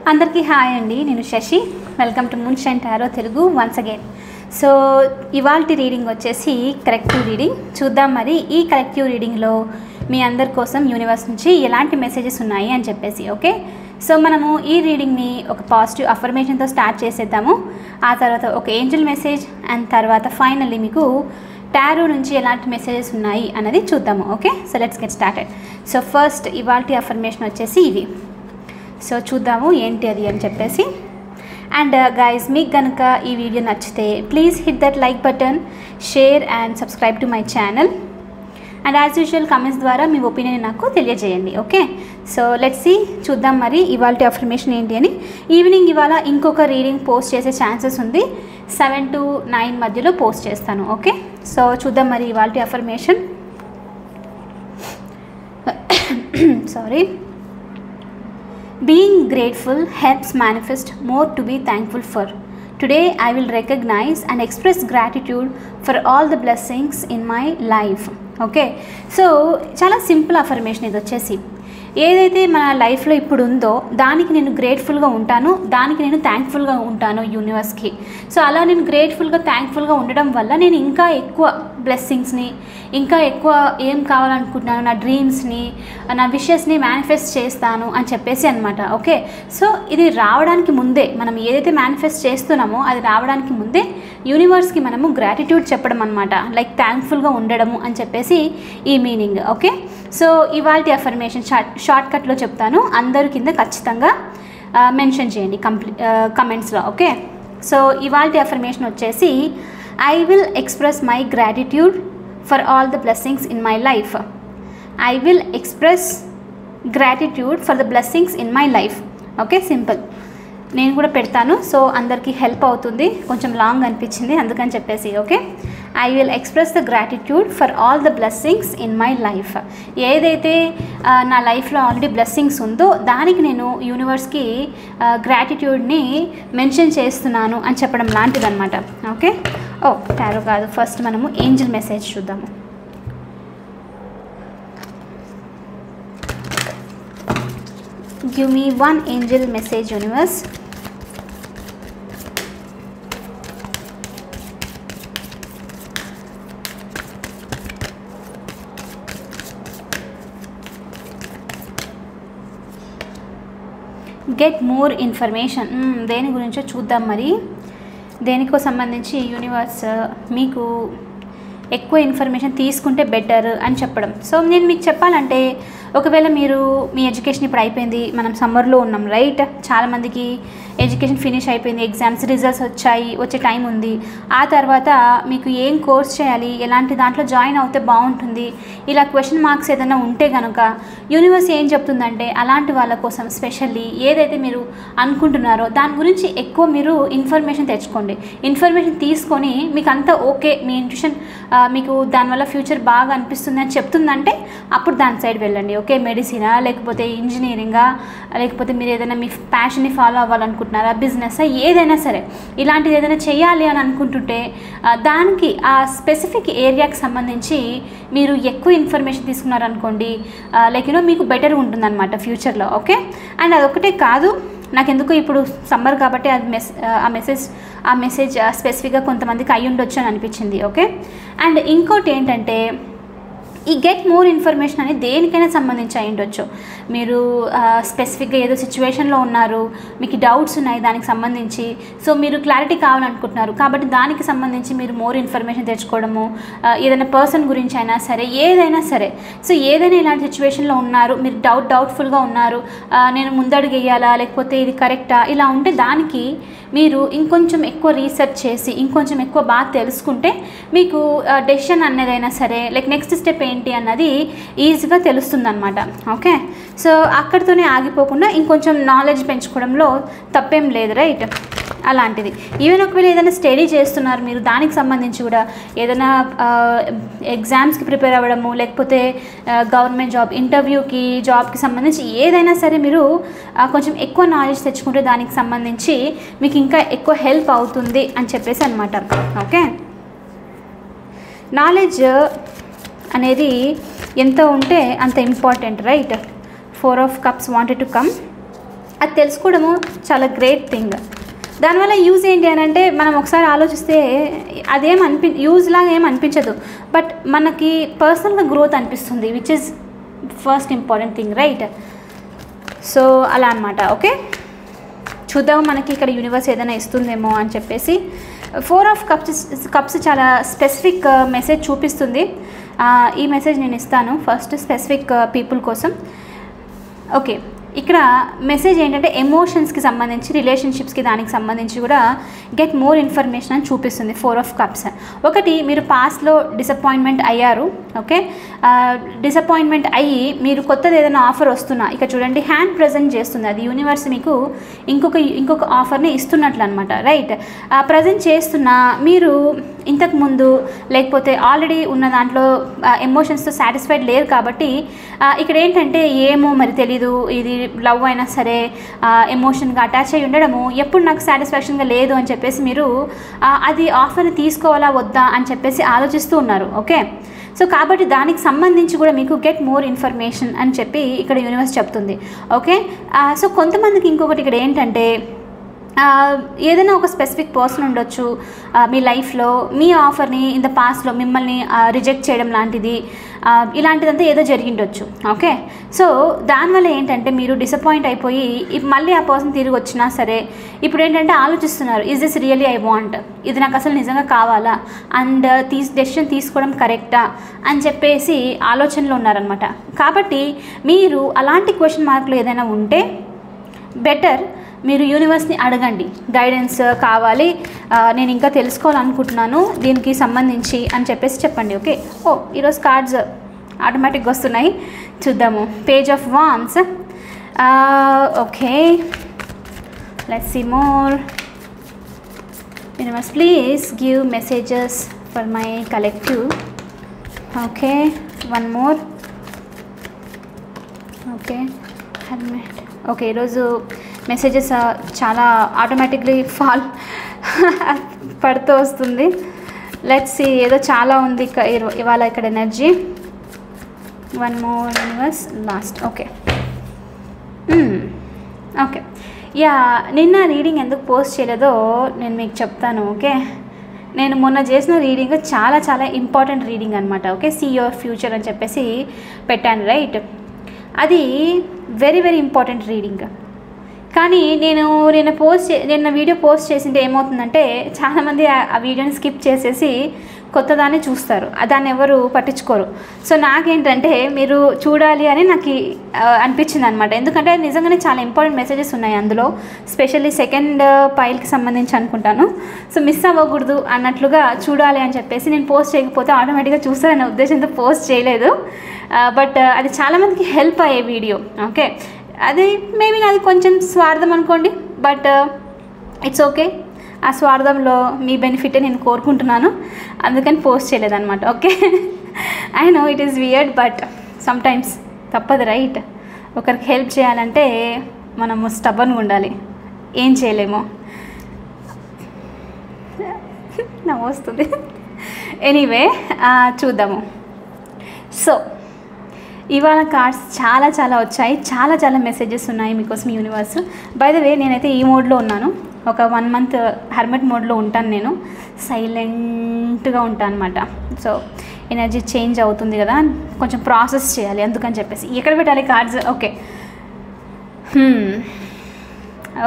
అందరికీ హాయ్ అండి. నేను Shashi. Welcome to Moonshine tarot Telugu once again. So ఇవాల్టి రీడింగ్ వచ్చేసి కలెక్టివ్ రీడింగ్. చూద్దాం మరి ఈ కలెక్టివ్ రీడింగ్లో మీ అందరి కోసం యూనివర్స్ నుంచి ఎలాంటి మెసేజెస్ ఉన్నాయి అని చెప్పేసి. ఓకే, సో మనము ఈ రీడింగ్ని ఒక పాజిటివ్ అఫర్మేషన్తో స్టార్ట్ చేసేద్దాము. ఆ తర్వాత ఒక ఏంజల్ మెసేజ్ అండ్ తర్వాత ఫైనల్లీ మీకు టారో నుంచి ఎలాంటి మెసేజెస్ ఉన్నాయి అన్నది చూద్దాము. Okay, so let's get started. So first ఇవాల్టి అఫర్మేషన్ వచ్చేసి ఇది. సో చూద్దాము ఏంటి అది అని చెప్పేసి. అండ్ గైస్, మీకు కనుక ఈ వీడియో నచ్చితే please hit that like button, share and subscribe to my channel. And as usual comments ద్వారా మీ ఒపీనియన్ నాకు తెలియజేయండి. ఓకే, సో లెట్స్ సీ, చూద్దాం మరి ఇవాళ అఫర్మేషన్ ఏంటి అని. ఈవినింగ్ ఇవాళ ఇంకొక రీడింగ్ పోస్ట్ చేసే ఛాన్సెస్ ఉంది. 7 to 9 మధ్యలో పోస్ట్ చేస్తాను. ఓకే, సో చూద్దాం మరి ఇవాళ affirmation. Sorry. Being grateful helps manifest more to be thankful for. Today I will recognize and express gratitude for all the blessings in my life. Okay, so చాలా simple affirmation ఇది వచ్చేసి. ఏదైతే మన లైఫ్లో ఇప్పుడు ఉందో దానికి నేను గ్రేట్ఫుల్గా ఉంటాను, దానికి నేను థ్యాంక్ఫుల్గా ఉంటాను యూనివర్స్కి. సో అలా నేను గ్రేట్ఫుల్గా థ్యాంక్ఫుల్గా ఉండడం వల్ల నేను ఇంకా ఎక్కువ బ్లెస్సింగ్స్ని, ఇంకా ఎక్కువ ఏం కావాలనుకుంటున్నాను, నా డ్రీమ్స్ని, నా విషెస్ని మేనిఫెస్ట్ చేస్తాను అని చెప్పేసి అనమాట. ఓకే, సో ఇది రావడానికి ముందే, మనం ఏదైతే మేనిఫెస్ట్ చేస్తున్నామో అది రావడానికి ముందే యూనివర్స్కి మనము గ్రాటిట్యూడ్ చెప్పడం అనమాట, లైక్ థ్యాంక్ఫుల్గా ఉండడము అని చెప్పేసి ఈ మీనింగ్. ఓకే, సో ఇవాల్టి అఫర్మేషన్ షార్ట్ కట్లో చెప్తాను, అందరూ కింద ఖచ్చితంగా మెన్షన్ చేయండి కమెంట్స్లో. ఓకే, సో ఇవాల్టి అఫర్మేషన్ వచ్చేసి I will express my gratitude for all the blessings in my life. I will express gratitude for the blessings in my life. Okay, simple. నేను కూడా పెడతాను, సో అందరికీ హెల్ప్ అవుతుంది. కొంచెం లాంగ్ అనిపించింది అందుకని చెప్పేసి. Okay, I will express the gratitude for all the blessings in my life. ఏదైతే నా లైఫ్లో ఆల్రెడీ బ్లెస్సింగ్స్ ఉందో దానికి నేను యూనివర్స్కి గ్రాటిట్యూడ్ని మెన్షన్ చేస్తున్నాను అని చెప్పడం లాంటిదన్నమాట. ఓకే, టారో కాదు, ఫస్ట్ మనము ఏంజల్ మెసేజ్ చూద్దాము. Give me one angel message, universe. Get more information. దేని గురించో చూద్దాం మరి. దేనికో సంబంధించి యూనివర్స్ మీకు ఎక్కువ ఇన్ఫర్మేషన్ తీసుకుంటే బెటర్ అని చెప్పడం. సో నేను మీకు చెప్పాలంటే, ఒకవేళ మీరు మీ ఎడ్యుకేషన్ ఇప్పుడు అయిపోయింది, మనం సమ్మర్లో ఉన్నాం రైట్, చాలామందికి ఎడ్యుకేషన్ ఫినిష్ అయిపోయింది, ఎగ్జామ్స్ రిజల్ట్స్ వచ్చే టైం ఉంది. ఆ తర్వాత మీకు ఏం కోర్స్ చేయాలి, ఎలాంటి దాంట్లో జాయిన్ అవుతే బాగుంటుంది, ఇలా క్వశ్చన్ మార్క్స్ ఏదైనా ఉంటే కనుక యూనివర్స్ ఏం చెప్తుందంటే అలాంటి వాళ్ళ కోసం స్పెషల్లీ ఏదైతే మీరు అనుకుంటున్నారో దాని గురించి ఎక్కువ మీరు ఇన్ఫర్మేషన్ తెచ్చుకోండి. ఇన్ఫర్మేషన్ తీసుకొని మీకు అంతా ఓకే, మీ ఇంట్యూషన్ మీకు దానివల్ల ఫ్యూచర్ బాగా అనిపిస్తుంది అని చెప్తుందంటే అప్పుడు దాని సైడ్ వెళ్ళండి. ఓకే, మెడిసినా, లేకపోతే ఇంజనీరింగా, లేకపోతే మీరు ఏదైనా మీ ప్యాషన్ని ఫాలో అవ్వాలనుకుంటున్నారా, బిజినెస్, ఏదైనా సరే ఇలాంటిది ఏదైనా చేయాలి అని అనుకుంటుంటే దానికి ఆ స్పెసిఫిక్ ఏరియాకి సంబంధించి మీరు ఎక్కువ ఇన్ఫర్మేషన్ తీసుకున్నారనుకోండి, లైక్ మీకు బెటర్ ఉంటుందన్నమాట ఫ్యూచర్లో. ఓకే, అండ్ అదొకటే కాదు, నాకెందుకు ఇప్పుడు సమ్మర్ కాబట్టి అది ఆ మెసేజ్ స్పెసిఫిక్గా కొంతమందికి అయ్యి ఉండొచ్చు అని అనిపించింది. ఓకే, అండ్ ఇంకోటి ఏంటంటే ఈ గెట్ మోర్ ఇన్ఫర్మేషన్ అనేది దేనికైనా సంబంధించి అయి ఉండొచ్చు. మీరు స్పెసిఫిక్గా ఏదో సిచ్యువేషన్లో ఉన్నారు, మీకు డౌట్స్ ఉన్నాయి దానికి సంబంధించి, సో మీరు క్లారిటీ కావాలనుకుంటున్నారు కాబట్టి దానికి సంబంధించి మీరు మోర్ ఇన్ఫర్మేషన్ తెచ్చుకోవడము, ఏదైనా పర్సన్ గురించి అయినా సరే, ఏదైనా సరే. సో ఏదైనా ఇలాంటి సిచ్యువేషన్లో ఉన్నారు, మీరు డౌట్ఫుల్గా ఉన్నారు, నేను ముందడుగు వేయాలా లేకపోతే ఇది కరెక్టా, ఇలా ఉంటే దానికి మీరు ఇంకొంచెం ఎక్కువ రీసెర్చ్ చేసి ఇంకొంచెం ఎక్కువ బాగా తెలుసుకుంటే మీకు డెసిషన్ అన్నదైనా సరే, లైక్ నెక్స్ట్ స్టెప్ ఏంటి అన్నది ఈజీగా తెలుస్తుంది అనమాట. ఓకే, సో అక్కడితోనే ఆగిపోకుండా ఇంకొంచెం నాలెడ్జ్ పెంచుకోవడంలో తప్పేం లేదు రైట్. అలాంటిది ఈవెన్ ఒకవేళ ఏదైనా స్టడీ చేస్తున్నారు మీరు, దానికి సంబంధించి కూడా ఏదైనా ఎగ్జామ్స్కి ప్రిపేర్ అవ్వడము, లేకపోతే గవర్నమెంట్ ఇంటర్వ్యూకి జాబ్కి సంబంధించి ఏదైనా సరే మీరు కొంచెం ఎక్కువ నాలెడ్జ్ తెచ్చుకుంటే దానికి సంబంధించి మీకు ఇంకా ఎక్కువ హెల్ప్ అవుతుంది అని చెప్పేసి అనమాట. ఓకే, నాలెడ్జ్ అనేది ఎంత ఉంటే అంత important right. 4 of Cups wanted to come. అది తెలుసుకోవడము చాలా గ్రేట్ థింగ్. దానివల్ల యూజ్ ఏంటి అని అంటే మనం ఒకసారి ఆలోచిస్తే అదేం యూజ్ లాగా ఏం అనిపించదు, బట్ మనకి పర్సనల్గా గ్రోత్ అనిపిస్తుంది, which is first important thing, right? So అలా అనమాట. ఓకే, చూద్దాం మనకి ఇక్కడ యూనివర్స్ ఏదైనా ఇస్తుందేమో అని చెప్పేసి. 4 ఆఫ్ కప్స్ చాలా స్పెసిఫిక్ మెసేజ్ చూపిస్తుంది. ఈ మెసేజ్ నేను ఇస్తాను ఫస్ట్ స్పెసిఫిక్ పీపుల్ కోసం. ఓకే, ఇక్కడ మెసేజ్ ఏంటంటే ఎమోషన్స్కి సంబంధించి, రిలేషన్షిప్స్కి దానికి సంబంధించి కూడా గెట్ మోర్ ఇన్ఫర్మేషన్ అని చూపిస్తుంది 4 ఆఫ్ కప్స్. ఒకటి, మీరు పాస్ట్లో డిసప్పాయింట్మెంట్ అయ్యారు. ఓకే, డిసప్పాయింట్మెంట్ అయ్యి మీరు కొత్తది ఏదైనా ఆఫర్ వస్తున్నా, ఇక చూడండి హ్యాండ్ ప్రజెంట్ చేస్తుంది, అది యూనివర్స్ మీకు ఇంకొక ఆఫర్ని ఇస్తున్నట్లు అనమాట, రైట్? ప్రజెంట్ చేస్తున్నా మీరు ఇంతకుముందు లేకపోతే ఆల్రెడీ ఉన్న దాంట్లో ఎమోషన్స్తో సాటిస్ఫైడ్ లేరు కాబట్టి ఇక్కడ ఏంటంటే ఏమో మరి తెలీదు, ఇది లవ్ అయినా సరే ఎమోషన్గా అటాచ్ అయ్యి ఉండడము ఎప్పుడు నాకు సాటిస్ఫాక్షన్గా లేదు అని చెప్పేసి మీరు అది ఆఫర్ని తీసుకోవాలా వద్దా అని చెప్పేసి ఆలోచిస్తూ ఉన్నారు. ఓకే, సో కాబట్టి దానికి సంబంధించి కూడా మీకు గెట్ మోర్ ఇన్ఫర్మేషన్ అని చెప్పి ఇక్కడ యూనివర్స్ చెప్తుంది. ఓకే, సో కొంతమందికి ఇంకొకటి ఇక్కడ ఏంటంటే ఏదైనా ఒక స్పెసిఫిక్ పర్సన్ ఉండొచ్చు మీ లైఫ్లో, మీ ఆఫర్ని ఇన్ ద పాస్ట్లో మిమ్మల్ని రిజెక్ట్ చేయడం లాంటిది, ఇలాంటిదంతా ఏదో జరిగిండొచ్చు. ఓకే, సో దానివల్ల ఏంటంటే మీరు డిసప్పాయింట్ అయిపోయి మళ్ళీ ఆ పర్సన్ తిరిగి వచ్చినా సరే ఇప్పుడు ఏంటంటే ఆలోచిస్తున్నారు, is this really I want, ఇది నాకు అసలు నిజంగా కావాలా, అండ్ డెసిషన్ తీసుకోవడం కరెక్టా అని చెప్పేసి ఆలోచనలో ఉన్నారనమాట. కాబట్టి మీరు అలాంటి క్వశ్చన్ మార్కులు ఏదైనా ఉంటే బెటర్ మీరు యూనివర్స్ని అడగండి, గైడెన్స్ కావాలి, నేను ఇంకా తెలుసుకోవాలనుకుంటున్నాను దీనికి సంబంధించి అని చెప్పేసి చెప్పండి. ఓకే, ఈరోజు కార్డ్స్ ఆటోమేటిక్గా వస్తున్నాయి, చూద్దాము. Page of wands. Okay, let's see more. Universe please give messages for my collective. Okay, one more. Okay, helmet. Okay, ఈరోజు మెసేజెస్ చాలా ఆటోమేటిక్లీ పడుతూ వస్తుంది. లెట్స్ సీ, ఏదో చాలా ఉంది ఇవాళ ఇక్కడ energy. One more universe, last. Okay, okay, ya, నిన్న రీడింగ్ ఎందుకు పోస్ట్ చేయలేదో నేను మీకు చెప్తాను. ఓకే, నేను మొన్న చేసిన రీడింగ్ చాలా చాలా ఇంపార్టెంట్ రీడింగ్ అనమాట. ఓకే, సీ యువర్ ఫ్యూచర్ అని చెప్పేసి పెట్టాను, రైట్? అది వెరీ వెరీ ఇంపార్టెంట్ రీడింగ్. కానీ నిన్న వీడియో పోస్ట్ చేసింటే ఏమవుతుందంటే చాలామంది ఆ వీడియోని స్కిప్ చేసేసి కొత్తదాన్ని చూస్తారు, దాన్ని ఎవరు పట్టించుకోరు. సో నాకేంటంటే మీరు చూడాలి అని నాకు అనిపించింది అనమాట. ఎందుకంటే నిజంగానే చాలా ఇంపార్టెంట్ మెసేజెస్ ఉన్నాయి అందులో, స్పెషల్లీ సెకండ్ పైల్కి సంబంధించి అనుకుంటాను. సో మిస్ అవ్వకూడదు అన్నట్లుగా చూడాలి అని చెప్పేసి నేను పోస్ట్ చేయకపోతే ఆటోమేటిక్గా చూస్తారనే ఉద్దేశంతో పోస్ట్ చేయలేదు. బట్ అది చాలామందికి హెల్ప్ అయ్యే వీడియో. ఓకే, అది మేబీ నాది కొంచెం స్వార్థం అనుకోండి, బట్ ఇట్స్ ఓకే. ఆ స్వార్థంలో మీ బెనిఫిటే నేను కోరుకుంటున్నాను, అందుకని పోస్ట్ చేయలేదన్నమాట. Okay, I know it is weird, but sometimes తప్పదు, రైట్? ఒకరికి హెల్ప్ చేయాలంటే మనము స్టబర్న్గా ఉండాలి, ఏం చేయలేము. నవ్వు వస్తుంది. ఎనీవే, చూద్దాము. సో ఇవాళ కార్డ్స్ చాలా చాలా వచ్చాయి, చాలా చాలా మెసేజెస్ ఉన్నాయి మీకోసం యూనివర్స్. బై ద వే, నేనైతే ఈ మోడ్లో ఉన్నాను, ఒక 1 మంత్ హెర్మెట్ మోడ్లో ఉంటాను, నేను సైలెంట్గా ఉంటాను అనమాట. సో ఎనర్జీ చేంజ్ అవుతుంది కదా, కొంచెం ప్రాసెస్ చేయాలి, అందుకని చెప్పేసి. ఎక్కడ పెట్టాలి cards? Okay,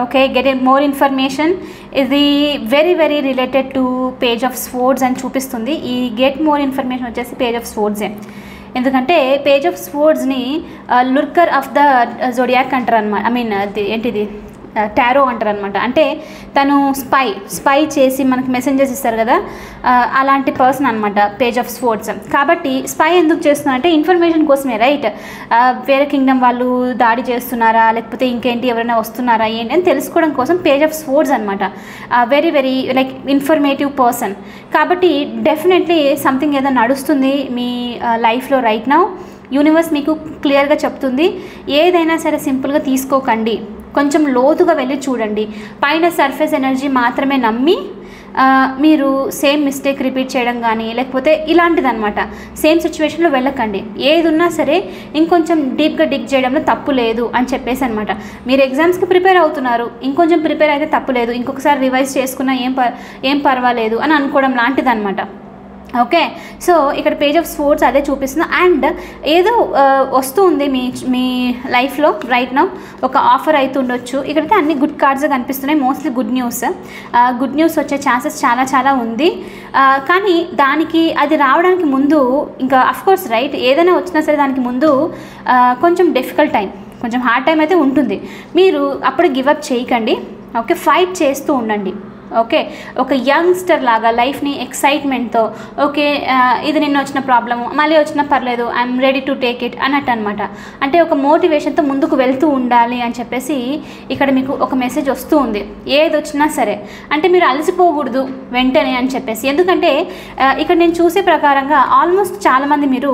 okay, get more information. ఇది very very related to page of swords అని చూపిస్తుంది. ఈ గెట్ మోర్ ఇన్ఫర్మేషన్ వచ్చేసి పేజ్ ఆఫ్ స్వోర్డ్సే. ఎందుకంటే పేజ్ ఆఫ్ స్వోర్డ్స్ని లుర్కర్ ఆఫ్ ద జోడియాక్ అంటారు అనమాట. ఐ మీన్ ఏంటిది, టారో అంటారు అనమాట. అంటే తను స్పై చేసి మనకి మెసేంజర్స్ ఇస్తారు కదా, అలాంటి పర్సన్ అనమాట పేజ్ ఆఫ్ స్వోర్డ్స్. కాబట్టి స్పై ఎందుకు చేస్తున్నారంటే ఇన్ఫర్మేషన్ కోసమే, రైట్? వేరే కింగ్డమ్ వాళ్ళు దాడి చేస్తున్నారా, లేకపోతే ఇంకేంటి ఎవరైనా వస్తున్నారా ఏంటి అని తెలుసుకోవడం కోసం పేజ్ ఆఫ్ స్వోర్డ్స్ అనమాట. Very very like informative person. కాబట్టి డెఫినెట్లీ సంథింగ్ ఏదో నడుస్తుంది మీ లైఫ్లో రైట్ నౌ. యూనివర్స్ మీకు క్లియర్గా చెప్తుంది, ఏదైనా సరే సింపుల్గా తీసుకోకండి, కొంచెం లోతుగా వెళ్ళి చూడండి. పైన సర్ఫేస్ ఎనర్జీ మాత్రమే నమ్మి మీరు సేమ్ మిస్టేక్ రిపీట్ చేయడం కానీ లేకపోతే ఇలాంటిదన్నమాట. సేమ్ సిచ్యువేషన్లో వెళ్ళకండి. ఏది ఉన్నా సరే ఇంకొంచెం డీప్గా డిగ్ చేయడంలో తప్పు లేదు అని చెప్పేసి అనమాట. మీరు ఎగ్జామ్స్కి ప్రిపేర్ అవుతున్నారు, ఇంకొంచెం ప్రిపేర్ అయితే తప్పు లేదు, ఇంకొకసారి రివైజ్ చేసుకున్నా ఏం పర్వాలేదు అని అనుకోవడం లాంటిదన్నమాట. ఓకే, సో ఇక్కడ పేజ్ ఆఫ్ స్పోర్ట్స్ అదే చూపిస్తుంది. అండ్ ఏదో వస్తూ ఉంది మీ లైఫ్లో రైట్ నౌ, ఒక ఆఫర్ అయితే ఉండొచ్చు. ఇక్కడైతే అన్ని గుడ్ కార్డ్స్ కనిపిస్తున్నాయి, మోస్ట్లీ గుడ్ న్యూస్ వచ్చే ఛాన్సెస్ చాలా ఉంది. కానీ దానికి అది రావడానికి ముందు ఇంకా అఫ్కోర్స్ రైట్, ఏదైనా వచ్చినా సరే దానికి ముందు కొంచెం డిఫికల్ట్ టైం, కొంచెం హార్డ్ టైం అయితే ఉంటుంది. మీరు అప్పుడు గివప్ చేయకండి. ఓకే, ఫైట్ చేస్తూ ఉండండి. ఓకే, ఒక యంగ్స్టర్ లాగా లైఫ్ని ఎక్సైట్మెంట్తో ఓకే ఇది నిన్న వచ్చిన ప్రాబ్లము మళ్ళీ వచ్చినా పర్లేదు, I'm ready to take it అన్నట్టు అనమాట. అంటే ఒక మోటివేషన్తో ముందుకు వెళ్తూ ఉండాలి అని చెప్పేసి ఇక్కడ మీకు ఒక మెసేజ్ వస్తూ ఉంది. ఏది వచ్చినా సరే అంటే మీరు అలసిపోకూడదు వెంటనే అని చెప్పేసి. ఎందుకంటే ఇక్కడ నేను చూసే ప్రకారంగా ఆల్మోస్ట్ చాలామంది మీరు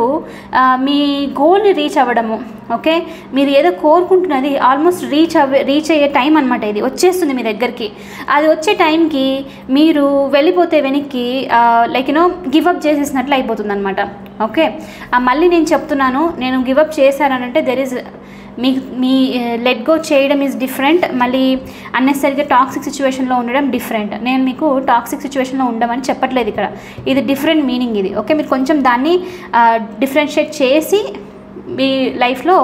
మీ గోల్ని రీచ్ అవ్వడము, ఓకే మీరు ఏదో కోరుకుంటున్నది ఆల్మోస్ట్ రీచ్ అయ్యే టైం అనమాట. ఇది వచ్చేస్తుంది మీ దగ్గరికి. అది వచ్చే టైంకి మీరు వెళ్ళిపోతే వెనక్కి లైక్ గివప్ చేసేసినట్లు అయిపోతుంది అనమాట. ఓకే, మళ్ళీ నేను చెప్తున్నాను, నేను గివప్ చేశానంటే there is me let go చేయడం ఈజ్ డిఫరెంట్, మళ్ళీ అన్నెసరిగా టాక్సిక్ సిచ్యువేషన్లో ఉండడం డిఫరెంట్. నేను మీకు టాక్సిక్ సిచ్యువేషన్లో ఉండమని చెప్పట్లేదు ఇక్కడ, ఇది డిఫరెంట్ మీనింగ్ ఇది. ఓకే, మీరు కొంచెం దాన్ని డిఫరెన్షియేట్ చేసి మీ లైఫ్లో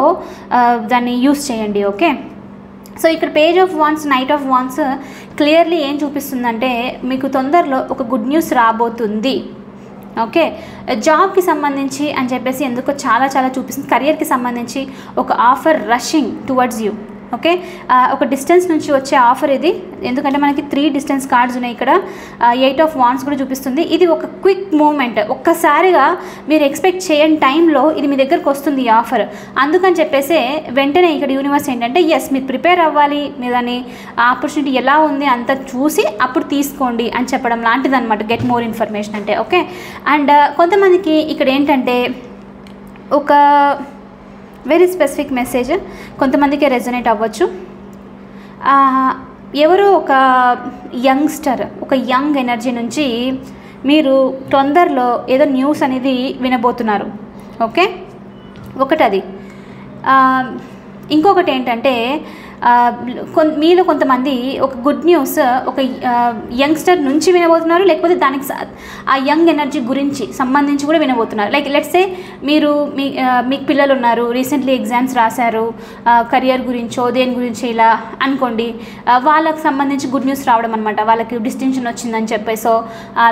దాన్ని యూస్ చేయండి. ఓకే, సో ఇక్కడ page of wands, knight of wands clearly ఏం చూపిస్తుందంటే మీకు తొందరలో ఒక గుడ్ న్యూస్ రాబోతుంది. ఓకే, జాబ్కి సంబంధించి అని చెప్పేసి ఎందుకో చాలా చూపిస్తుంది. కెరియర్కి సంబంధించి ఒక offer rushing towards you. Okay, ఒక డిస్టెన్స్ నుంచి వచ్చే ఆఫర్ ఇది. ఎందుకంటే మనకి 3 డిస్టెన్స్ కార్డ్స్ ఉన్నాయి ఇక్కడ. 8 ఆఫ్ వాన్స్ కూడా చూపిస్తుంది. ఇది ఒక క్విక్ మూమెంట్, ఒక్కసారిగా మీరు ఎక్స్పెక్ట్ చేయని టైంలో ఇది మీ దగ్గరకు వస్తుంది ఈ ఆఫర్. అందుకని చెప్పేసి వెంటనే ఇక్కడ యూనివర్స్ ఏంటంటే ఎస్ మీరు ప్రిపేర్ అవ్వాలి, మీరు దాన్ని ఆపర్చునిటీ ఎలా ఉంది అంత చూసి అప్పుడు తీసుకోండి అని చెప్పడం లాంటిది అనమాట గెట్ మోర్ ఇన్ఫర్మేషన్ అంటే. ఓకే, అండ్ కొంతమందికి ఇక్కడ ఏంటంటే ఒక వెరీ స్పెసిఫిక్ మెసేజ్ కొంతమందికి రెజొనేట్ అవ్వచ్చు. ఎవరో ఒక యంగ్స్టర్, ఒక యంగ్ ఎనర్జీ నుంచి మీరు తొందరలో ఏదో న్యూస్ అనేది వినబోతున్నారు. ఓకే, ఒకటి అది. ఇంకొకటి ఏంటంటే మీలో కొంతమంది ఒక గుడ్ న్యూస్ ఒక యంగ్స్టర్ నుంచి వినబోతున్నారు, లేకపోతే దానికి ఆ యంగ్ ఎనర్జీ గురించి సంబంధించి కూడా వినబోతున్నారు. లైక్ లెట్స్ సే మీరు మీకు పిల్లలు ఉన్నారు, రీసెంట్లీ ఎగ్జామ్స్ రాశారు, కెరియర్ గురించో దేని గురించి ఇలా అనుకోండి, వాళ్ళకి సంబంధించి గుడ్ న్యూస్ రావడం అనమాట. వాళ్ళకి డిస్టింక్షన్ వచ్చిందని చెప్పేసో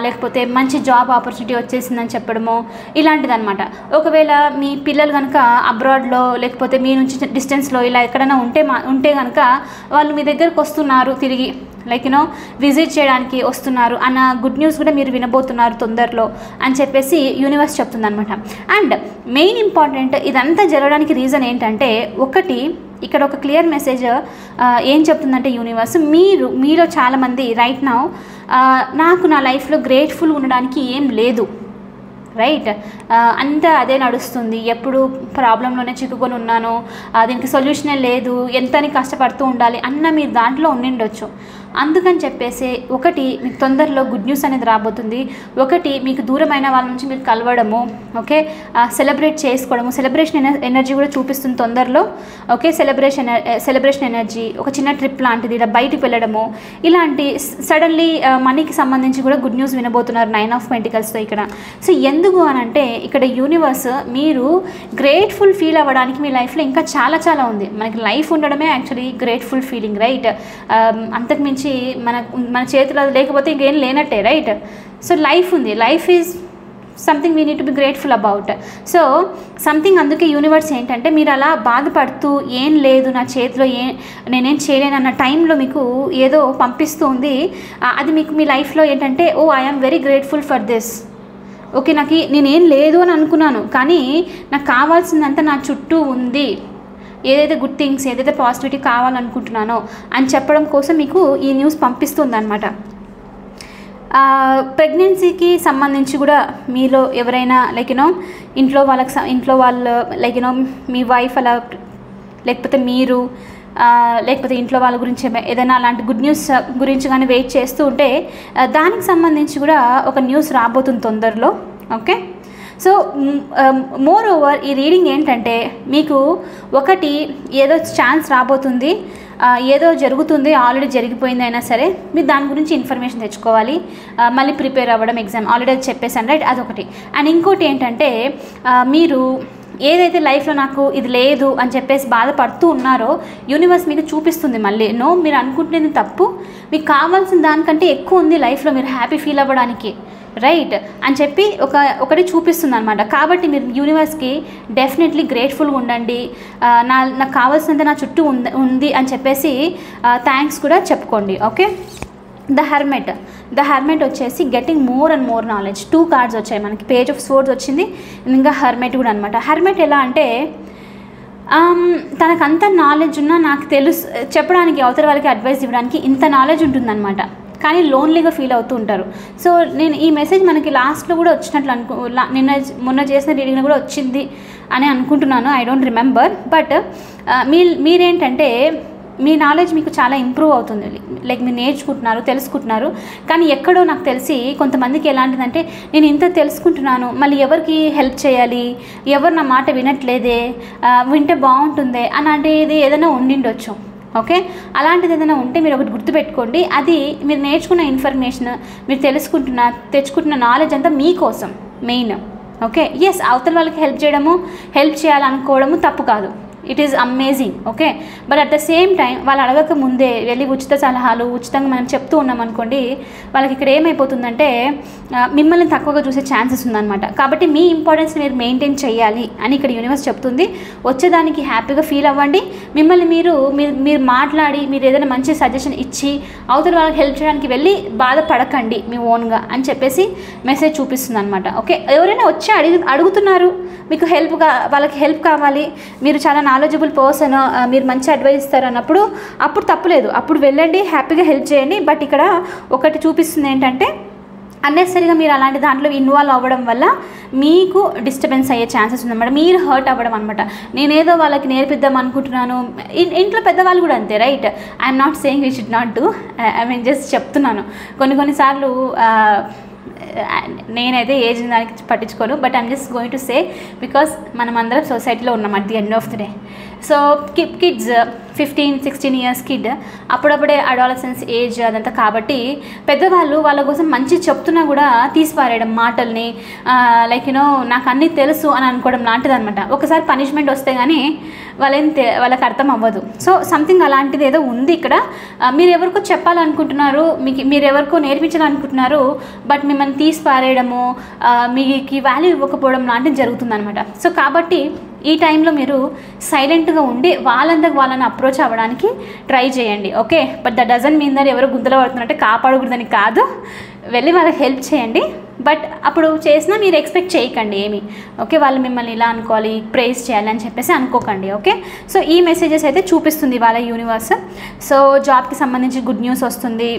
లేకపోతే మంచి జాబ్ ఆపర్చునిటీ వచ్చేసిందని చెప్పడమో ఇలాంటిదన్నమాట. ఒకవేళ మీ పిల్లలు కనుక అబ్రాడ్లో లేకపోతే మీ నుంచి డిస్టెన్స్లో ఇలా ఎక్కడైనా ఉంటే కనుక వాళ్ళు మీ దగ్గరకు వస్తున్నారు, తిరిగి లైక్ విజిట్ చేయడానికి వస్తున్నారు అన్న గుడ్ న్యూస్ కూడా మీరు వినబోతున్నారు తొందరలో అని చెప్పేసి యూనివర్స్ చెప్తుంది అనమాట. అండ్ మెయిన్ ఇంపార్టెంట్ ఇదంతా జరగడానికి రీజన్ ఏంటంటే ఒకటి ఇక్కడ ఒక క్లియర్ మెసేజ్ ఏం చెప్తుందంటే యూనివర్స్ మీలో చాలామంది రైట్ నౌ నాకు నా లైఫ్లో గ్రేట్ఫుల్ ఉండడానికి ఏం లేదు, రైట్ అంతా అదే నడుస్తుంది, ఎప్పుడు ప్రాబ్లంలోనే చిక్కుకొని ఉన్నాను, దీనికి సొల్యూషనే లేదు, ఎంతని కష్టపడుతూ ఉండాలి అన్న మీరు దాంట్లో ఉండిండొచ్చు. అందుకని చెప్పేసి ఒకటి మీకు తొందరలో గుడ్ న్యూస్ అనేది రాబోతుంది. ఒకటి మీకు దూరమైన వాళ్ళ నుంచి మీరు కలవడము, ఓకే సెలబ్రేట్ చేసుకోవడము, సెలబ్రేషన్ ఎనర్జీ కూడా చూపిస్తుంది తొందరలో. ఓకే, సెలబ్రేషన్ ఎనర్జీ, ఒక చిన్న ట్రిప్ లాంటిది, ఇలా బయటికి వెళ్ళడము, ఇలాంటి సడన్లీ మనీకి సంబంధించి కూడా గుడ్ న్యూస్ వినబోతున్నారు 9 ఆఫ్ పెంటికల్స్తో ఇక్కడ. సో ఎందుకు అని అంటే ఇక్కడ యూనివర్స్ మీరు గ్రేట్ఫుల్ ఫీల్ అవ్వడానికి మీ లైఫ్లో ఇంకా చాలా ఉంది. మనకి లైఫ్ ఉండడమే యాక్చువల్లీ గ్రేట్ఫుల్ ఫీలింగ్, రైట్? అంతకుమించి మన చేతిలో లేకపోతే ఇంకేం లేనట్టే, రైట్? సో లైఫ్ ఉంది, life is something we need to be grateful about. So something అందుకే యూనివర్స్ ఏంటంటే మీరు అలా బాధపడుతూ ఏం లేదు నా చేతిలో నేనేం చేయలేను అన్న టైంలో మీకు ఏదో పంపిస్తూ ఉంది. అది మీకు మీ లైఫ్లో ఏంటంటే oh I'm very grateful for this. Okay, నేనేం లేదు అని అనుకున్నాను, కానీ నాకు కావాల్సిందంతా నా చుట్టూ ఉంది, ఏదైతే గుడ్ థింగ్స్ ఏదైతే పాజిటివిటీ కావాలనుకుంటున్నానో అని చెప్పడం కోసం మీకు ఈ న్యూస్ పంపిస్తుంది అనమాట. ప్రెగ్నెన్సీకి సంబంధించి కూడా మీలో ఎవరైనా లైక్ ఇంట్లో వాళ్ళు లైక్ మీ వైఫ్ అలా లేకపోతే మీరు లేకపోతే ఇంట్లో వాళ్ళ గురించి ఏదైనా అలాంటి గుడ్ న్యూస్ గురించి కానీ వెయిట్ చేస్తూ ఉంటే దానికి సంబంధించి కూడా ఒక న్యూస్ రాబోతుంది తొందరలో. ఓకే, సో మోర్ ఓవర్ ఈ రీడింగ్ ఏంటంటే మీకు ఒకటి ఏదో ఛాన్స్ రాబోతుంది, ఏదో జరుగుతుంది, ఆల్రెడీ జరిగిపోయింది అయినా సరే మీరు దాని గురించి ఇన్ఫర్మేషన్ తెచ్చుకోవాలి, మళ్ళీ ప్రిపేర్ అవ్వడం ఎగ్జామ్ ఆల్రెడీ చెప్పేసాను రైట్, అదొకటి. అండ్ ఇంకోటి ఏంటంటే మీరు ఏదైతే లైఫ్లో నాకు ఇది లేదు అని చెప్పేసి బాధపడుతూ ఉన్నారో యూనివర్స్ మీకు చూపిస్తుంది మళ్ళీ, నో మీరు అనుకుంటున్నది తప్పు, మీకు కావాల్సిన దానికంటే ఎక్కువ ఉంది లైఫ్లో మీరు హ్యాపీ ఫీల్ అవ్వడానికి రైట్ అని చెప్పి ఒకటి చూపిస్తుంది అనమాట. కాబట్టి మీరు యూనివర్స్కి డెఫినెట్లీ గ్రేట్ఫుల్గా ఉండండి, నాకు కావాల్సినంత నా చుట్టూ ఉంది అని చెప్పేసి థ్యాంక్స్ కూడా చెప్పుకోండి. ఓకే, ద హెర్మెట్ వచ్చేసి getting more and more knowledge. 2 cards వచ్చాయి మనకి, పేజ్ ఆఫ్ స్వర్డ్స్ వచ్చింది, ఇంకా హెర్మెట్ కూడా అనమాట. హెర్మెట్ ఎలా అంటే తనకంత నాలెడ్జ్ ఉన్నా నాకు తెలుసు చెప్పడానికి, అవతల వాళ్ళకి అడ్వైస్ ఇవ్వడానికి ఇంత నాలెడ్జ్ ఉంటుందన్నమాట, కానీ లోన్లీగా ఫీల్ అవుతూ ఉంటారు. సో నేను ఈ మెసేజ్ మనకి లాస్ట్లో కూడా వచ్చినట్లు మొన్న చేసిన రీడింగ్లో కూడా వచ్చింది అని అనుకుంటున్నాను, ఐ డోంట్ రిమెంబర్. బట్ మీరేంటంటే మీ నాలెడ్జ్ మీకు చాలా ఇంప్రూవ్ అవుతుంది, లైక్ మీరు నేర్చుకుంటున్నారు, తెలుసుకుంటున్నారు. కానీ ఎక్కడో నాకు తెలిసి కొంతమందికి ఎలాంటిదంటే నేను ఇంత తెలుసుకుంటున్నాను, మళ్ళీ ఎవరికి హెల్ప్ చేయాలి, ఎవరు నా మాట వినట్లేదే, వింటే బాగుంటుందే అలాంటిది ఏదైనా ఉండిండొచ్చు. ఓకే, అలాంటిది ఏదైనా ఉంటే మీరు ఒకటి గుర్తుపెట్టుకోండి, అది మీరు నేర్చుకున్న ఇన్ఫర్మేషన్, మీరు తెచ్చుకుంటున్న నాలెడ్జ్ అంతా మీకోసం మెయిన్. ఓకే, ఎస్ అవతల వాళ్ళకి హెల్ప్ చేయాలనుకోవడము తప్పు కాదు, it is amazing. Okay, but at the same time వాళ్ళు అడగక ముందే వెళ్ళి ఉచిత సలహాలు ఉచితంగా మనం చెప్తూ ఉన్నాం అనుకోండి, వాళ్ళకి ఇక్కడ ఏమైపోతుందంటే మిమ్మల్ని తక్కువగా చూసే ఛాన్సెస్ ఉందన్నమాట. కాబట్టి మీ ఇంపార్టెన్స్ మీరు మెయింటైన్ చేయాలి అని ఇక్కడ యూనివర్స్ చెప్తుంది. వచ్చేదానికి హ్యాపీగా ఫీల్ అవ్వండి, మిమ్మల్ని మీరు మాట్లాడి మీరు ఏదైనా మంచి సజెషన్ ఇచ్చి అవతల వాళ్ళకి హెల్ప్ చేయడానికి వెళ్ళి బాధపడకండి మీ ఓన్గా అని చెప్పేసి మెసేజ్ చూపిస్తుంది అనమాట. ఓకే, ఎవరైనా వచ్చి అడుగుతున్నారు మీకు వాళ్ళకి హెల్ప్ కావాలి, మీరు చాలా నాలెడ్జబుల్ పర్సన్, మీరు మంచి అడ్వైస్ ఇస్తారు అన్నప్పుడు అప్పుడు తప్పులేదు, అప్పుడు వెళ్ళండి హ్యాపీగా హెల్ప్ చేయండి. బట్ ఇక్కడ ఒకటి చూపిస్తుంది ఏంటంటే అన్నెసరీగా మీరు అలాంటి దాంట్లో ఇన్వాల్వ్ అవ్వడం వల్ల మీకు డిస్టర్బెన్స్ అయ్యే ఛాన్సెస్ ఉందన్నమాట, మీరు హర్ట్ అవ్వడం అనమాట. నేనేదో వాళ్ళకి నేర్పిద్దాం అనుకుంటున్నాను, ఇంట్లో పెద్దవాళ్ళు కూడా అంతే right, I'm not saying we should not do, I mean just చెప్తున్నాను. కొన్నిసార్లు నేనైతే ఏజ్ దానికి పట్టించుకోను, but I'm just going to say because మనం అందరం సొసైటీలో ఉన్నాం at the end of the day. So kids 15-16 years kid అప్పుడప్పుడే అడాలసెన్స్ ఏజ్ అదంతా, కాబట్టి పెద్దవాళ్ళు వాళ్ళ కోసం మంచి చెప్తున్నా కూడా తీసిపారేయడం మాటల్ని, లైక్ యూనో నాకు అన్నీ తెలుసు అని అనుకోవడం లాంటిది అనమాట. ఒకసారి పనిష్మెంట్ వస్తే కానీ వాళ్ళకి అర్థం అవ్వదు. సో సంథింగ్ అలాంటిది ఏదో ఉంది ఇక్కడ. మీరు ఎవరికో చెప్పాలనుకుంటున్నారు, మీరు ఎవరికో నేర్పించాలనుకుంటున్నారు, బట్ మిమ్మల్ని తీసిపారేయడము, మీకు వాల్యూ ఇవ్వకపోవడం లాంటిది జరుగుతుందన్నమాట. సో కాబట్టి ఈ టైంలో మీరు సైలెంట్గా ఉండి వాళ్ళంతకు వాళ్ళని అప్రోచ్ అవ్వడానికి ట్రై చేయండి. Okay, but that doesn't mean that ఎవరో గుంతలో పడుతున్నట్టే కాపాడకూడదని కాదు, వెళ్ళి వాళ్ళకి హెల్ప్ చేయండి. బట్ అప్పుడు చేసినా మీరు ఎక్స్పెక్ట్ చేయకండి ఏమి. ఓకే, వాళ్ళు మిమ్మల్ని ఇలా అనుకోవాలి, ప్రేజ్ చేయాలి అని చెప్పేసి అనుకోకండి. ఓకే, సో ఈ మెసేజెస్ అయితే చూపిస్తుంది వాళ్ళ యూనివర్స్. సో జాబ్కి సంబంధించి గుడ్ న్యూస్ వస్తుంది,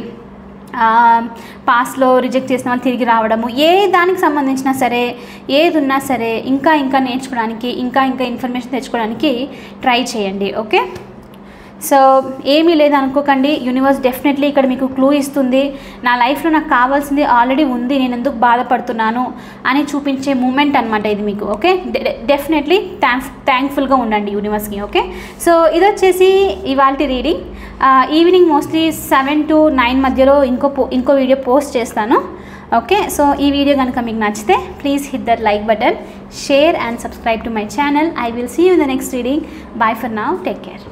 పాస్ట్లో రిజెక్ట్ చేసిన వాళ్ళు తిరిగి రావడము, ఏ దానికి సంబంధించినా సరే ఏది ఉన్నా సరే ఇంకా నేర్చుకోవడానికి ఇంకా ఇన్ఫర్మేషన్ తెచ్చుకోవడానికి ట్రై చేయండి. ఓకే, సో ఏమీ లేదనుకోకండి, యూనివర్స్ డెఫినెట్లీ ఇక్కడ మీకు క్లూ ఇస్తుంది. నా లైఫ్లో నాకు కావాల్సింది ఆల్రెడీ ఉంది, నేను ఎందుకు బాధపడుతున్నాను అని చూపించే మూమెంట్ అనమాట ఇది మీకు. ఓకే, డెఫినెట్లీ థ్యాంక్ఫుల్గా ఉండండి యూనివర్స్కి. ఓకే, సో ఇది వచ్చేసి ఇవాళ రీడింగ్. ఈవినింగ్ మోస్ట్లీ 7 to 9 మధ్యలో ఇంకో వీడియో పోస్ట్ చేస్తాను. ఓకే, సో ఈ వీడియో కనుక మీకు నచ్చితే please hit that like button, share and subscribe to my channel. I will see you in the next reading. Bye for now, take care.